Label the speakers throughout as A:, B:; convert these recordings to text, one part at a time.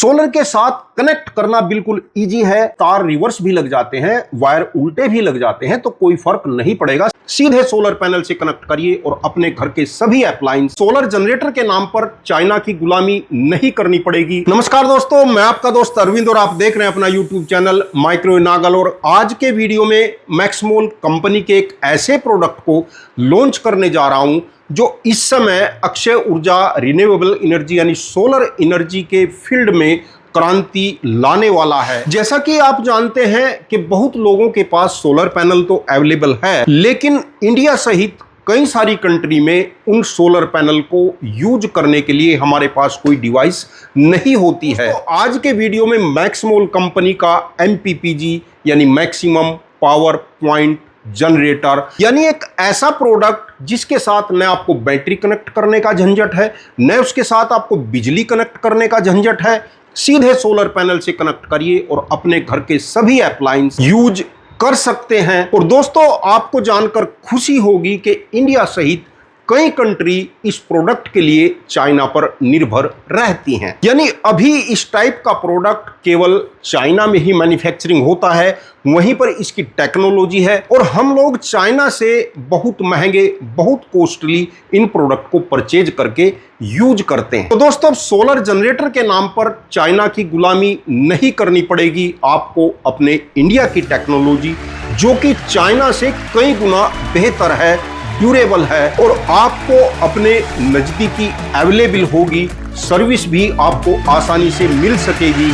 A: Solar के साथ connect करना बिल्कुल इजी है। तार रिवर्स भी लग जाते हैं, वायर उल्टे भी लग जाते हैं तो कोई फर्क नहीं पड़ेगा। सीधे सोलर पैनल से कनेक्ट करिए और अपने घर के सभी अप्लायंस सोलर जनरेटर के नाम पर चाइना की गुलामी नहीं करनी पड़ेगी। नमस्कार दोस्तों, मैं आपका दोस्त अरविंद और आप देख रहे हैं अपना यूट्यूब चैनल माइक्रो नागल। और आज के वीडियो में मैक्समोल कंपनी के एक ऐसे प्रोडक्ट को लॉन्च करने जा रहा हूं जो इस समय अक्षय ऊर्जा, रिन्यूएबल एनर्जी यानी सोलर एनर्जी के फील्ड में क्रांति लाने वाला है। जैसा कि आप जानते हैं कि बहुत लोगों के पास सोलर पैनल तो अवेलेबल है, लेकिन इंडिया सहित कई सारी कंट्री में उन सोलर पैनल को यूज करने के लिए हमारे पास कोई डिवाइस नहीं होती है। तो आज के वीडियो में मैक्समोल कंपनी का MPPG यानी मैक्सिमम पावर पॉइंट जनरेटर यानी एक ऐसा प्रोडक्ट जिसके साथ न आपको बैटरी कनेक्ट करने का झंझट है, न उसके साथ आपको बिजली कनेक्ट करने का झंझट है। सीधे सोलर पैनल से कनेक्ट करिए और अपने घर के सभी अप्लायंस यूज कर सकते हैं। और दोस्तों, आपको जानकर खुशी होगी कि इंडिया सहित कई कंट्री इस प्रोडक्ट के लिए चाइना पर निर्भर रहती हैं। यानी अभी इस टाइप का प्रोडक्ट केवल चाइना में ही मैन्युफैक्चरिंग होता है, वहीं पर इसकी टेक्नोलॉजी है और हम लोग चाइना से बहुत महंगे, बहुत कॉस्टली इन प्रोडक्ट को परचेज करके यूज करते हैं। तो दोस्तों, सोलर जनरेटर के नाम पर चाइना की गुलामी नहीं करनी पड़ेगी। आपको अपने इंडिया की टेक्नोलॉजी जो कि चाइना से कई गुना बेहतर है, ड्यूरेबल है और आपको अपने नजदीकी अवेलेबल होगी, सर्विस भी आपको आसानी से मिल सकेगी।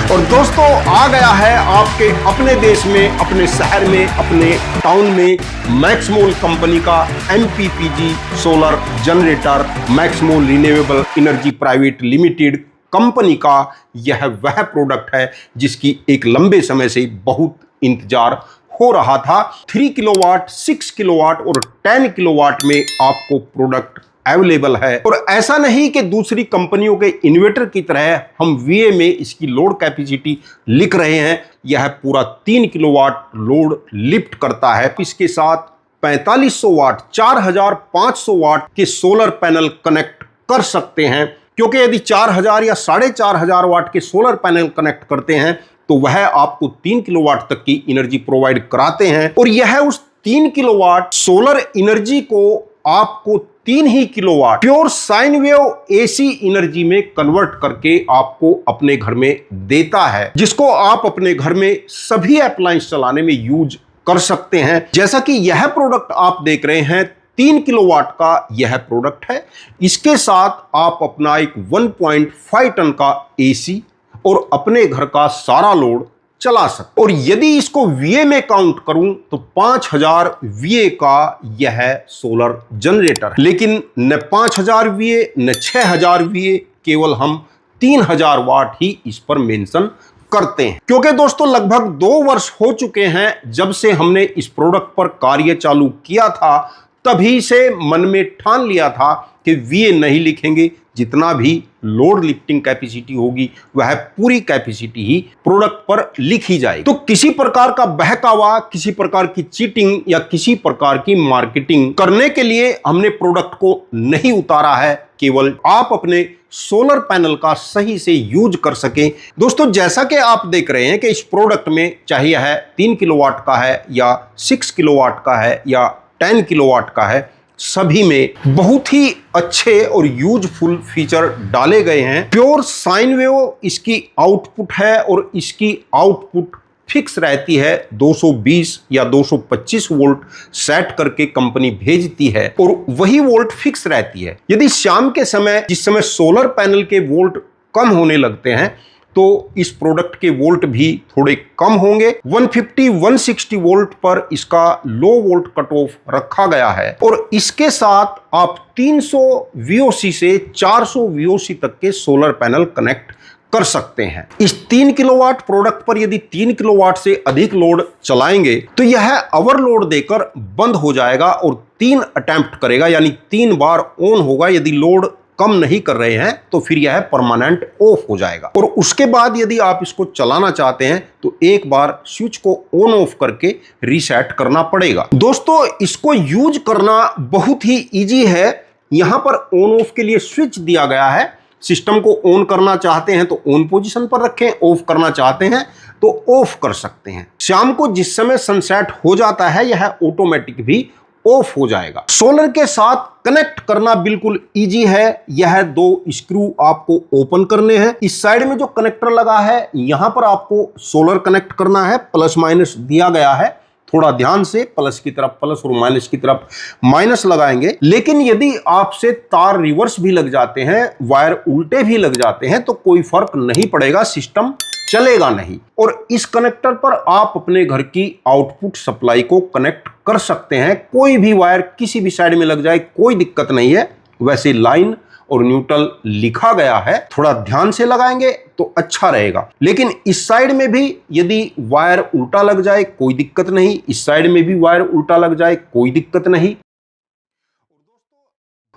A: और दोस्तों, आ गया है आपके अपने देश में, अपने शहर में, अपने टाउन में मैक्समोल कंपनी का MPPG solar generator. Maxmol renewable energy private limited company का यह वह प्रोडक्ट है जिसकी एक लंबे समय से बहुत इंतजार हो रहा था। 3 किलोवाट, 6 किलोवाट और 10 किलोवाट में आपको प्रोडक्ट अवेलेबल है। और ऐसा नहीं कि दूसरी कंपनियों के इन्वर्टर की तरह हम VA में इसकी लोड कैपेसिटी लिख रहे हैं। यह पूरा 3 किलोवाट लोड लिफ्ट करता है। इसके साथ 4500 वाट, 4500 वाट के सोलर पैनल कनेक्ट कर सकते हैं, क्योंकि यदि 4000 या 4500 वाट के सोलर पैनल कनेक्ट करते हैं तो वह आपको 3 किलोवाट तक की एनर्जी प्रोवाइड कराते हैं। और यह उस 3 किलोवाट सोलर एनर्जी को आपको 3 ही kilowatt pure sine wave AC energy में कन्वर्ट करके आपको अपने घर में देता है, जिसको आप अपने घर में सभी अप्लायंस चलाने में यूज कर सकते हैं। जैसा कि यह प्रोडक्ट आप देख रहे हैं, 3 किलोवाट का यह प्रोडक्ट है। इसके साथ आप अपना एक 1.5 टन का AC और अपने घर का सारा लोड चला सकते। और यदि इसको VA में काउंट करूं तो 5000 VA का यह सोलर जनरेटर। लेकिन न 5000 VA न 6000 VA, केवल हम 3000 वाट ही इस पर मेंशन करते हैं। क्योंकि दोस्तों, लगभग 2 वर्ष हो चुके हैं जब से हमने इस प्रोडक्ट पर कार्य चालू किया था। तभी से मन में ठान लिया था कि VA नहीं लिखेंगे, जितना भी लोड लिफ्टिंग कैपेसिटी होगी वह पूरी कैपेसिटी ही प्रोडक्ट पर लिखी जाएगी। तो किसी प्रकार का बहकावा, किसी प्रकार की चीटिंग या किसी प्रकार की मार्केटिंग करने के लिए हमने प्रोडक्ट को नहीं उतारा है, केवल आप अपने सोलर पैनल का सही से यूज कर सकें। दोस्तों, जैसा कि आप देख रहे हैं कि इस प्रोडक्ट में चाहे यह 3 किलोवाट का है या 6 किलोवाट का है या 10 किलोवाट का है, सभी में बहुत ही अच्छे और यूजफुल फीचर डाले गए हैं। प्योर साइन वेव इसकी आउटपुट है और इसकी आउटपुट फिक्स रहती है। 220 या 225 वोल्ट सेट करके कंपनी भेजती है और वही वोल्ट फिक्स रहती है। यदि शाम के समय, जिस समय सोलर पैनल के वोल्ट कम होने लगते हैं, तो इस प्रोडक्ट के वोल्ट भी थोड़े कम होंगे। 150-160 वोल्ट पर इसका लो वोल्ट कट ऑफ रखा गया है और इसके साथ आप 300 VOC से 400 VOC तक के सोलर पैनल कनेक्ट कर सकते हैं। इस 3 किलोवाट प्रोडक्ट पर यदि 3 किलोवाट से अधिक लोड चलाएंगे तो यह ओवरलोड देकर बंद हो जाएगा और 3 अटेम्प्ट करेगा, यानी 3 बार ऑन होगा। यदि लोड कम नहीं कर रहे हैं तो फिर यह परमानेंट ऑफ हो जाएगा और उसके बाद यदि आप इसको चलाना चाहते हैं तो एक बार स्विच को ऑन ऑफ करके रीसेट करना पड़ेगा। दोस्तों, इसको यूज करना बहुत ही इजी है। यहां पर ऑन ऑफ के लिए स्विच दिया गया है। सिस्टम को ऑन करना चाहते हैं तो ऑन पोजीशन पर रखें, ऑफ करना चाहते हैं तो ऑफ कर सकते हैं। शाम को जिस समय सनसेट हो जाता है यह ऑटोमेटिक भी ऑफ हो जाएगा। सोलर के साथ कनेक्ट करना बिल्कुल इजी है। यह 2 स्क्रू आपको ओपन करने हैं। इस साइड में जो कनेक्टर लगा है यहां पर आपको सोलर कनेक्ट करना है। प्लस माइनस दिया गया है, थोड़ा ध्यान से प्लस की तरफ प्लस और माइनस की तरफ माइनस लगाएंगे। लेकिन यदि आपसे तार रिवर्स भी लग जाते हैं, वायर उल्टे भी लग जाते हैं तो कोई फर्क नहीं पड़ेगा, सिस्टम चलेगा नहीं। और इस कनेक्टर पर आप अपने घर की आउटपुट सप्लाई को कनेक्ट कर सकते हैं। कोई भी वायर किसी भी साइड में लग जाए कोई दिक्कत नहीं है। वैसे लाइन और न्यूट्रल लिखा गया है, थोड़ा ध्यान से लगाएंगे तो अच्छा रहेगा। लेकिन इस साइड में भी यदि वायर उल्टा लग जाए कोई दिक्कत नहीं, इस साइड में भी वायर उल्टा लग जाए कोई दिक्कत नहीं।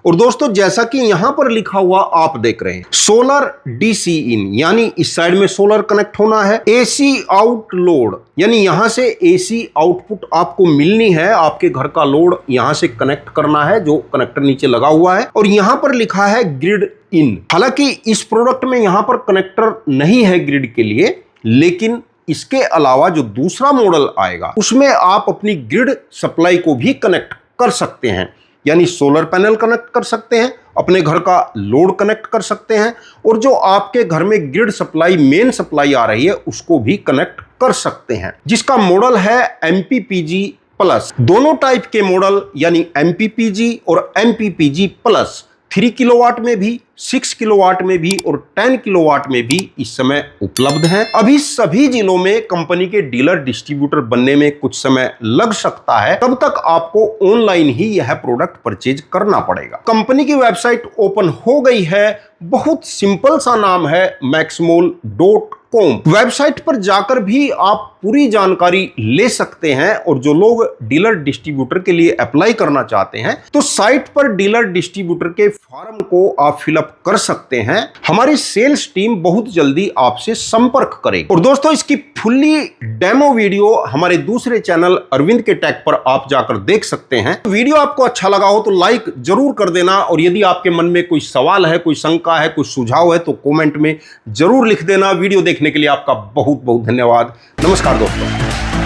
A: और दोस्तों, जैसा कि यहां पर लिखा हुआ आप देख रहे हैं सोलर डीसी इन, यानी इस साइड में सोलर कनेक्ट होना है। एसी आउट लोड, यानी यहां से एसी आउटपुट आपको मिलनी है। आपके घर का लोड यहां से कनेक्ट करना है, जो कनेक्टर नीचे लगा हुआ है। और यहां पर लिखा है ग्रिड इन। हालांकि इस प्रोडक्ट में यहां पर कनेक्टर नहीं है ग्रिड के लिए, लेकिन इसके अलावा जो दूसरा मॉडल आएगा उसमें आप अपनी ग्रिड सप्लाई को भी कनेक्ट कर सकते हैं। यानी सोलर पैनल कनेक्ट कर सकते हैं, अपने घर का लोड कनेक्ट कर सकते हैं और जो आपके घर में ग्रिड सप्लाई मेन सप्लाई आ रही है उसको भी कनेक्ट कर सकते हैं, जिसका मॉडल है MPPG प्लस। दोनों टाइप के मॉडल यानी MPPG और MPPG प्लस 3 किलोवाट में भी, 6 किलोवाट में भी और 10 किलोवाट में भी इस समय उपलब्ध हैं। अभी सभी जिलों में कंपनी के डीलर डिस्ट्रीब्यूटर बनने में कुछ समय लग सकता है, तब तक आपको ऑनलाइन ही यह प्रोडक्ट परचेज करना पड़ेगा। कंपनी की वेबसाइट ओपन हो गई है, बहुत सिंपल सा नाम है maxmol.com। वेबसाइट पर जाकर भी आप पूरी जानकारी ले सकते हैं और जो लोग डीलर डिस्ट्रीब्यूटर के लिए अप्लाई करना चाहते हैं तो साइट पर डीलर डिस्ट्रीब्यूटर के फॉर्म को आप फिलअप कर सकते हैं। हमारी सेल्स टीम बहुत जल्दी आपसे संपर्क करेगी। और दोस्तों, इसकी फुल्ली डेमो वीडियो हमारे दूसरे चैनल अरविंद के टेक पर आप जाकर देख सकते हैं। वीडियो आपको अच्छा लगा हो तो लाइक जरूर कर देना और यदि आपके मन में कोई सवाल है, कोई शंका है, कोई सुझाव है तो कमेंट में जरूर लिख देना। वीडियो देखने के लिए आपका बहुत बहुत धन्यवाद। नमस्कार दोस्तों।